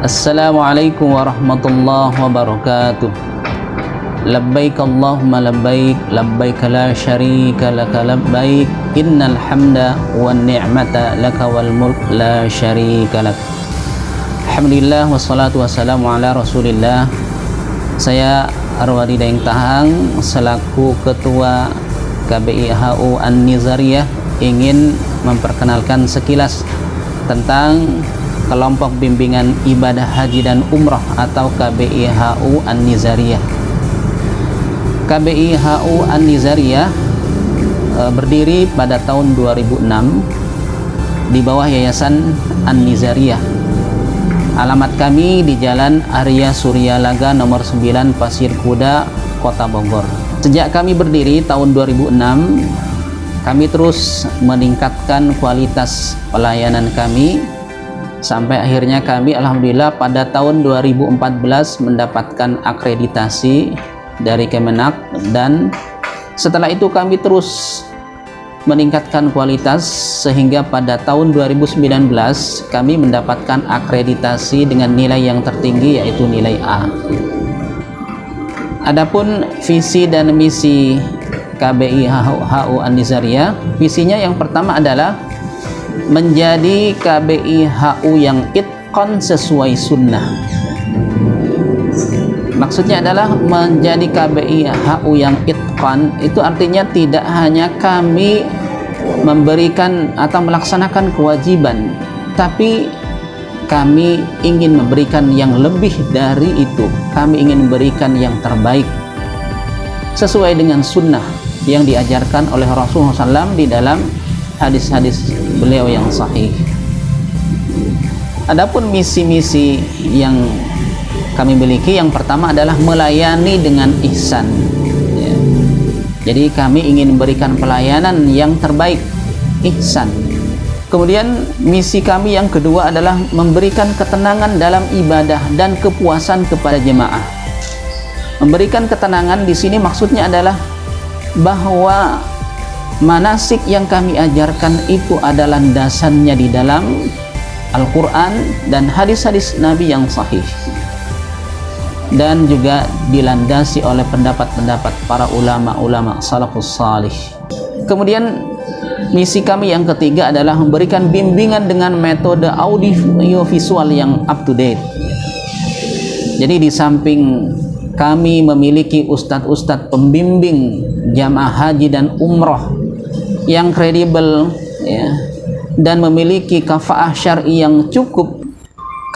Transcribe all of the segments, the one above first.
Assalamualaikum warahmatullahi wabarakatuh. Labbaik Allahumma labbaik, labbaik la syarika laka labbaik, innal hamda wan ni'mata laka wal mulk la syarika lak. Alhamdulillah wassalatu wassalamu ala Rasulillah. Saya Arwadi Daeng Tahang selaku Ketua KBI HU An-Nizariyah ingin memperkenalkan sekilas tentang kelompok bimbingan ibadah haji dan umrah atau KBI HU An-Nizariyah. KBI HU An-Nizariyah berdiri pada tahun 2006 di bawah Yayasan An-Nizariyah. Alamat kami di Jalan Arya Suryalaga nomor 9 Pasir Kuda, Kota Bogor. Sejak kami berdiri tahun 2006, kami terus meningkatkan kualitas pelayanan kami sampai akhirnya kami alhamdulillah pada tahun 2014 mendapatkan akreditasi dari Kemenak, dan setelah itu kami terus meningkatkan kualitas sehingga pada tahun 2019 kami mendapatkan akreditasi dengan nilai yang tertinggi yaitu nilai A. Adapun visi dan misi KBI HU An-Nizariyah, visinya yang pertama adalah menjadi KBI HU yang itqan sesuai sunnah. Maksudnya adalah menjadi KBI HU yang itqan, itu artinya tidak hanya kami memberikan atau melaksanakan kewajiban, tapi kami ingin memberikan yang lebih dari itu. Kami ingin memberikan yang terbaik sesuai dengan sunnah yang diajarkan oleh Rasulullah SAW di dalam hadis-hadis beliau yang sahih. Adapun misi-misi yang kami miliki, yang pertama adalah melayani dengan ihsan. Jadi kami ingin memberikan pelayanan yang terbaik, ihsan. Kemudian misi kami yang kedua adalah memberikan ketenangan dalam ibadah dan kepuasan kepada jemaah. Memberikan ketenangan di sini maksudnya adalah bahwa manasik yang kami ajarkan itu adalah landasannya di dalam Al-Quran dan hadis-hadis Nabi yang sahih, dan juga dilandasi oleh pendapat-pendapat para ulama-ulama salafus salih. Kemudian misi kami yang ketiga adalah memberikan bimbingan dengan metode audiovisual yang up to date. Jadi di samping kami memiliki ustadz-ustadz pembimbing jamaah haji dan umroh yang kredibel, ya, dan memiliki kafaah syar'i yang cukup,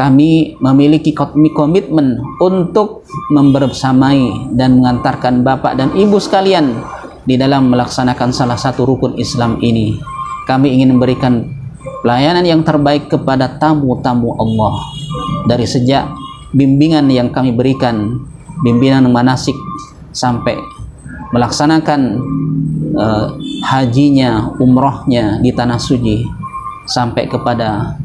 kami memiliki komitmen untuk membersamai dan mengantarkan bapak dan ibu sekalian di dalam melaksanakan salah satu rukun Islam ini. Kami ingin memberikan pelayanan yang terbaik kepada tamu-tamu Allah, dari sejak bimbingan yang kami berikan, bimbingan manasik sampai melaksanakan hajinya, umrohnya di tanah suci, sampai kepada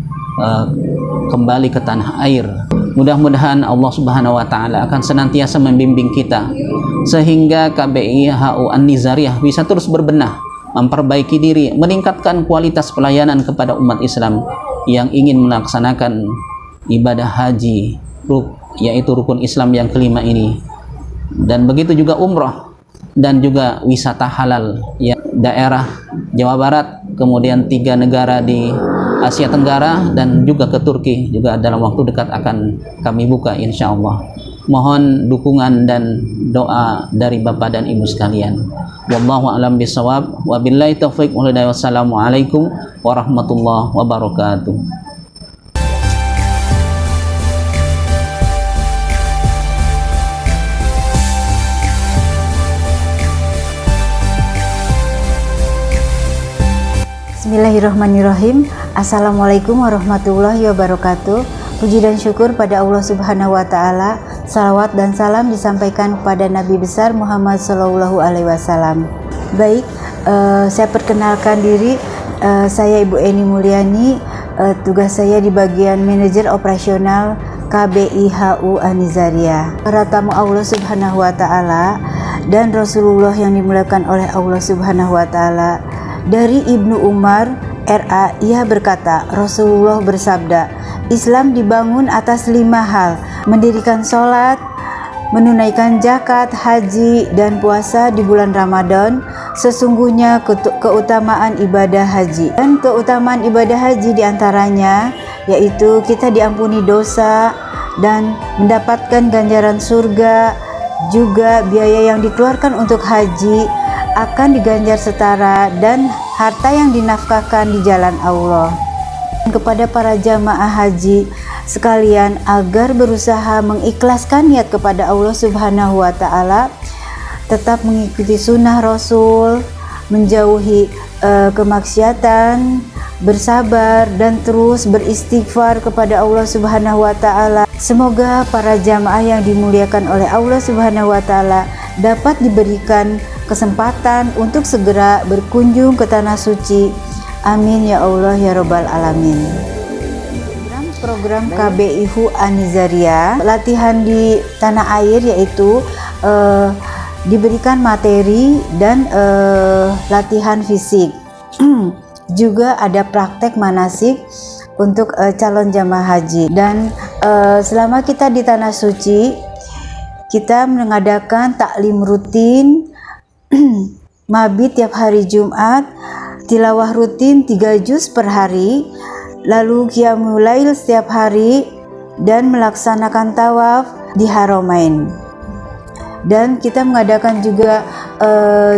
kembali ke tanah air. Mudah-mudahan Allah Subhanahu wa Ta'ala akan senantiasa membimbing kita sehingga KBI HU An-Nizariyah bisa terus berbenah, memperbaiki diri, meningkatkan kualitas pelayanan kepada umat Islam yang ingin melaksanakan ibadah haji, yaitu rukun Islam yang kelima ini, dan begitu juga umroh dan juga wisata halal, ya, daerah Jawa Barat, kemudian 3 negara di Asia Tenggara, dan juga ke Turki juga dalam waktu dekat akan kami buka insya Allah. Mohon dukungan dan doa dari Bapak dan Ibu sekalian. Wallahu a'lam bishawab. Wabillahi taufiq wal hidayah. Wassalamualaikum warahmatullahi wabarakatuh. Bismillahirrahmanirrahim. Assalamualaikum warahmatullahi wabarakatuh. Puji dan syukur pada Allah Subhanahu wa Ta'ala. Salawat dan salam disampaikan kepada Nabi besar Muhammad Sallallahu Alaihi Wasallam. Baik, saya perkenalkan diri. Saya Ibu Eni Mulyani. Tugas saya di bagian manajer operasional KBI HU An-Nizariyah. Para tamu Allah Subhanahu wa Ta'ala dan Rasulullah yang dimuliakan oleh Allah Subhanahu wa Ta'ala. Dari Ibnu Umar RA, ia berkata, Rasulullah bersabda, Islam dibangun atas 5 hal: mendirikan sholat, menunaikan zakat, haji, dan puasa di bulan Ramadan. Sesungguhnya keutamaan ibadah haji. Dan keutamaan ibadah haji diantaranya yaitu kita diampuni dosa dan mendapatkan ganjaran surga. Juga biaya yang dikeluarkan untuk haji akan diganjar setara dan harta yang dinafkahkan di jalan Allah. Kepada para jamaah haji sekalian agar berusaha mengikhlaskan niat kepada Allah Subhanahu wa Ta'ala, tetap mengikuti sunnah Rasul, menjauhi kemaksiatan, bersabar dan terus beristighfar kepada Allah Subhanahu wa Ta'ala. Semoga para jamaah yang dimuliakan oleh Allah Subhanahu wa Ta'ala dapat diberikan kesempatan untuk segera berkunjung ke tanah suci. Amin ya Allah ya Rabbal Alamin. Program KBIHU An-Nizariyah, latihan di tanah air yaitu diberikan materi dan latihan fisik. Juga ada praktek manasik untuk calon jamaah haji. Dan selama kita di tanah suci, kita mengadakan taklim rutin, mabit tiap hari Jumat, tilawah rutin 3 juz per hari, lalu qiyamul lail setiap hari, dan melaksanakan tawaf di Haramain. Dan kita mengadakan juga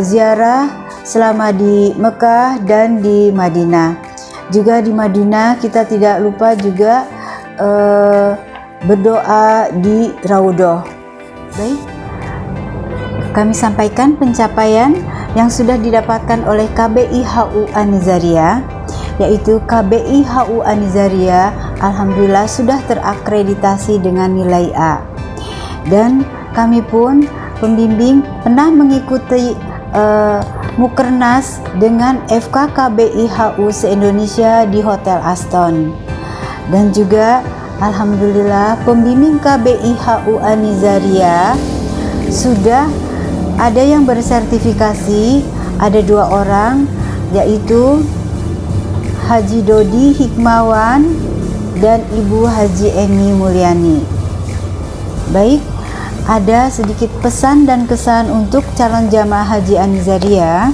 ziarah selama di Mekah dan di Madinah. Juga di Madinah kita tidak lupa juga berdoa di Raudhah. Baik, kami sampaikan pencapaian yang sudah didapatkan oleh KBIHU An-Nizariyah, yaitu KBIHU An-Nizariyah alhamdulillah sudah terakreditasi dengan nilai A. Dan kami pun pembimbing pernah mengikuti Mukernas dengan FK KBIHU se-Indonesia di Hotel Aston. Dan juga alhamdulillah pembimbing KBIHU An-Nizariyah sudah ada yang bersertifikasi, ada 2 orang, yaitu Haji Dodi Hikmawan dan Ibu Haji Eni Mulyani. Baik, ada sedikit pesan dan kesan untuk calon jamaah haji An-Nizariyah.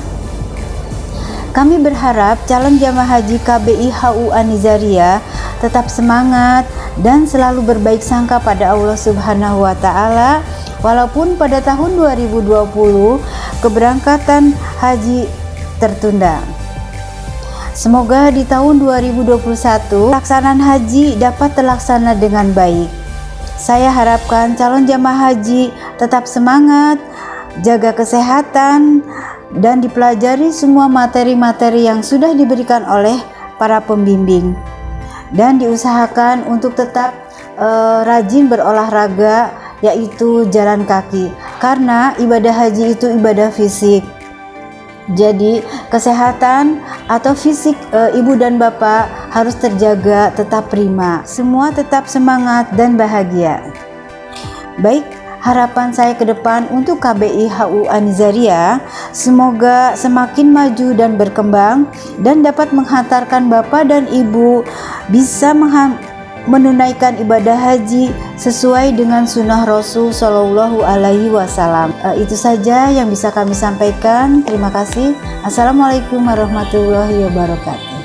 Kami berharap calon jamaah haji KBIHU An-Nizariyah tetap semangat dan selalu berbaik sangka pada Allah Subhanahu wa Ta'ala. Walaupun pada tahun 2020 keberangkatan haji tertunda. Semoga di tahun 2021 pelaksanaan haji dapat terlaksana dengan baik. Saya harapkan calon jamaah haji tetap semangat, jaga kesehatan, dan dipelajari semua materi-materi yang sudah diberikan oleh para pembimbing. Dan diusahakan untuk tetap rajin berolahraga, yaitu jalan kaki, karena ibadah haji itu ibadah fisik. Jadi kesehatan atau fisik ibu dan bapak harus terjaga, tetap prima. Semua tetap semangat dan bahagia. Baik, harapan saya ke depan untuk KBIHU An-Nizariyah semoga semakin maju dan berkembang dan dapat menghantarkan bapak dan ibu bisa menunaikan ibadah haji sesuai dengan sunnah Rasul Shallallahu Alaihi Wasallam. Itu saja yang bisa kami sampaikan. Terima kasih. Assalamualaikum warahmatullahi wabarakatuh.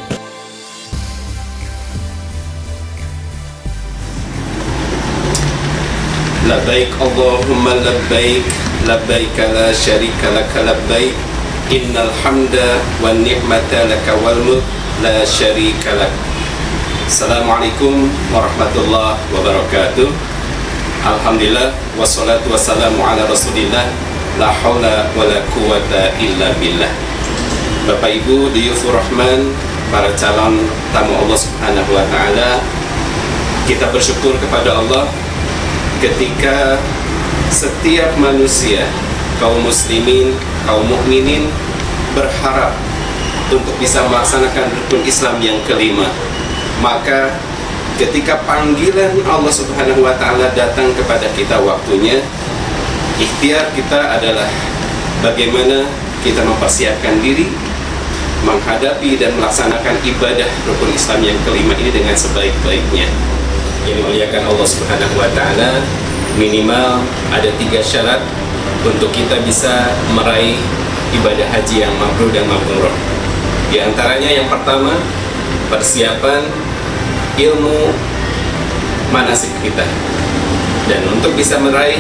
Labbaik Allahumma labbaik, labbaik la syarika laka labbaik, innal hamda wan ni'mata laka wal mulk la syarika lak. Assalamualaikum warahmatullahi wabarakatuh. Alhamdulillah wassalatu wassalamu ala Rasulillah, la haula wala quwata illa billah. Bapak Ibu Diyufur Rahman, para calon tamu Allah Subhanahu wa Ta'ala, kita bersyukur kepada Allah ketika setiap manusia, kaum muslimin, kaum mukminin berharap untuk bisa melaksanakan rukun Islam yang kelima. Maka ketika panggilan Allah Subhanahu wa Ta'ala datang kepada kita waktunya, ikhtiar kita adalah bagaimana kita mempersiapkan diri menghadapi dan melaksanakan ibadah rukun Islam yang kelima ini dengan sebaik-baiknya. yang dimuliakan Allah Subhanahu wa taala, minimal ada 3 syarat untuk kita bisa meraih ibadah haji yang mabrur dan mabrurah. Di antaranya yang pertama, persiapan ilmu manasik kita. Dan untuk bisa meraih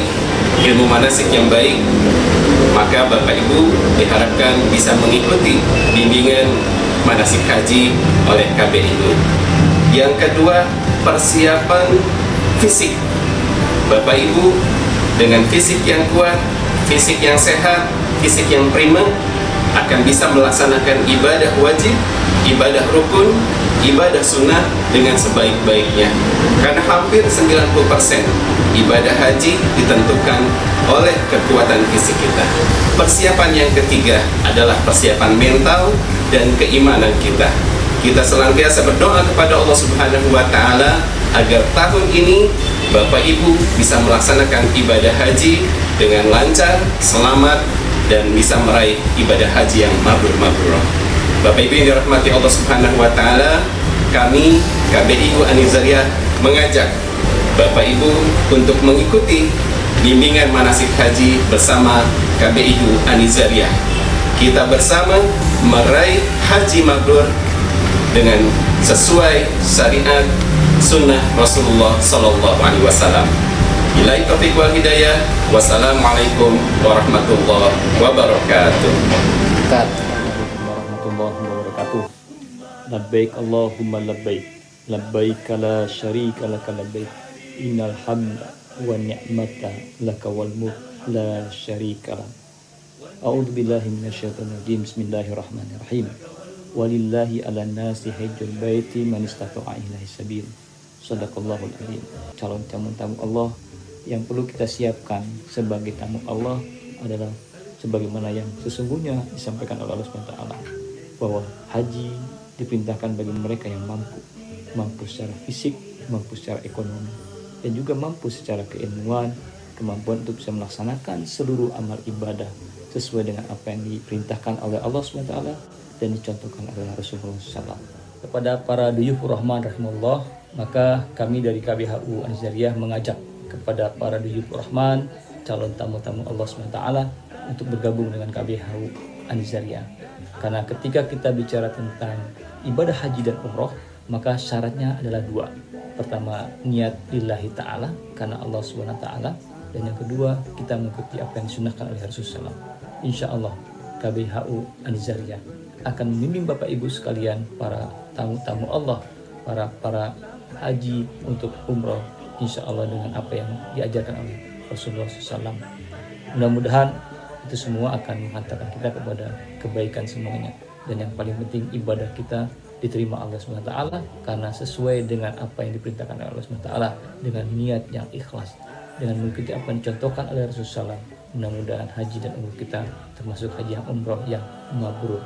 ilmu manasik yang baik, maka Bapak Ibu diharapkan bisa mengikuti bimbingan manasik haji oleh KBIU. Yang kedua, persiapan fisik. Bapak Ibu dengan fisik yang kuat, fisik yang sehat, fisik yang prima akan bisa melaksanakan ibadah wajib, ibadah rukun, ibadah sunnah dengan sebaik-baiknya. Karena hampir 90% ibadah haji ditentukan oleh kekuatan fisik kita. Persiapan yang ketiga adalah persiapan mental dan keimanan kita. Kita senantiasa berdoa kepada Allah Subhanahu wa taala agar tahun ini Bapak Ibu bisa melaksanakan ibadah haji dengan lancar, selamat, dan bisa meraih ibadah haji yang mabrur-mabrurah. Bapak Ibu yang dirahmati Allah Subhanahu wa taala, kami KBIU An-Nizariyah mengajak Bapak Ibu untuk mengikuti bimbingan manasik haji bersama KBIU An-Nizariyah. Kita bersama meraih haji mabrur dengan sesuai syariat sunnah Rasulullah Sallallahu Alaihi Wasallam. Billahi taufiq wal hidayah. Wassalamualaikum warahmatullahi wabarakatuh. Warahmatullahi wabarakatuh. Labbaik Allahumma labbaik. Labbaik la syarika laka labbaik. Innal hamda wa ni'mata laka wal mulk la syarika lak. A'udzu billahi minasyaitonir rajim. Bismillahirrahmanirrahim. Walillahi 'alan nasi hajjul baiti man istata'a ilaihi sabil. Shadaqallahul adzim. Calon tamu Allah yang perlu kita siapkan sebagai tamu Allah adalah sebagaimana yang sesungguhnya disampaikan oleh Allah SWT, bahwa haji diperintahkan bagi mereka yang mampu secara fisik, mampu secara ekonomi, dan juga mampu secara keilmuan, kemampuan untuk bisa melaksanakan seluruh amal ibadah sesuai dengan apa yang diperintahkan oleh Allah SWT dan dicontohkan oleh Rasulullah SAW. Kepada para duyuf rahman rahimahullah, maka kami dari KBHU An-Nizariyah mengajak kepada para duyuf rahman, calon tamu-tamu Allah SWT, untuk bergabung dengan KBHU An-Nizariyah. Karena ketika kita bicara tentang ibadah haji dan umroh, maka syaratnya adalah 2. Pertama, niat lillahi ta'ala, karena Allah SWT. Dan yang kedua, kita mengikuti apa yang disunahkan oleh Rasulullah SAW. Insya Allah KBHU An-Nizariyah akan membimbing Bapak Ibu sekalian, para tamu-tamu Allah, para haji untuk umroh, insya Allah dengan apa yang diajarkan oleh Rasulullah SAW. Mudah-mudahan itu semua akan menghantarkan kita kepada kebaikan semuanya. Dan yang paling penting, ibadah kita diterima Allah SWT karena sesuai dengan apa yang diperintahkan oleh Allah SWT, dengan niat yang ikhlas, dengan mengikuti apa yang dicontohkan oleh Rasulullah SAW. Mudah-mudahan haji dan umroh kita termasuk haji yang umroh yang mabrur.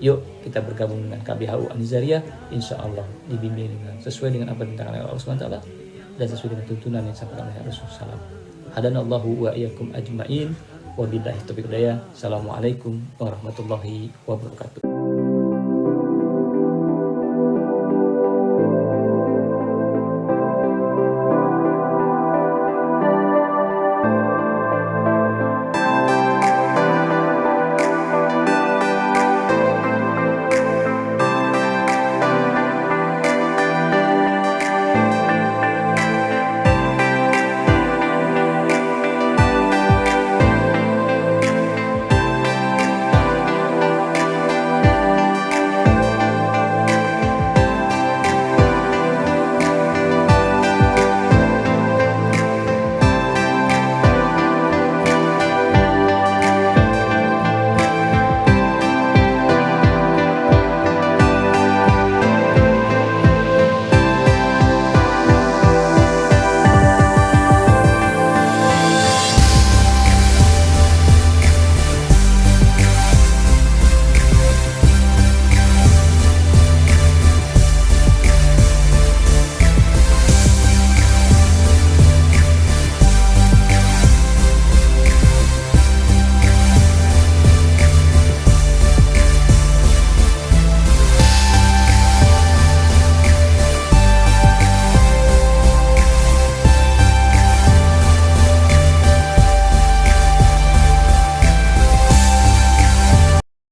Yuk kita bergabung dengan KBHU An-Nizariyah, insya Allah dibimbing dengan sesuai dengan apa yang diperintahkan oleh Allah SWT dan sesuai dengan tuntunan yang disampaikan oleh Rasulullah SAW. Hadanallahu wa iyyakum ajma'in. Wabillahi taufiq wal hidayah. Assalamualaikum warahmatullahi wabarakatuh.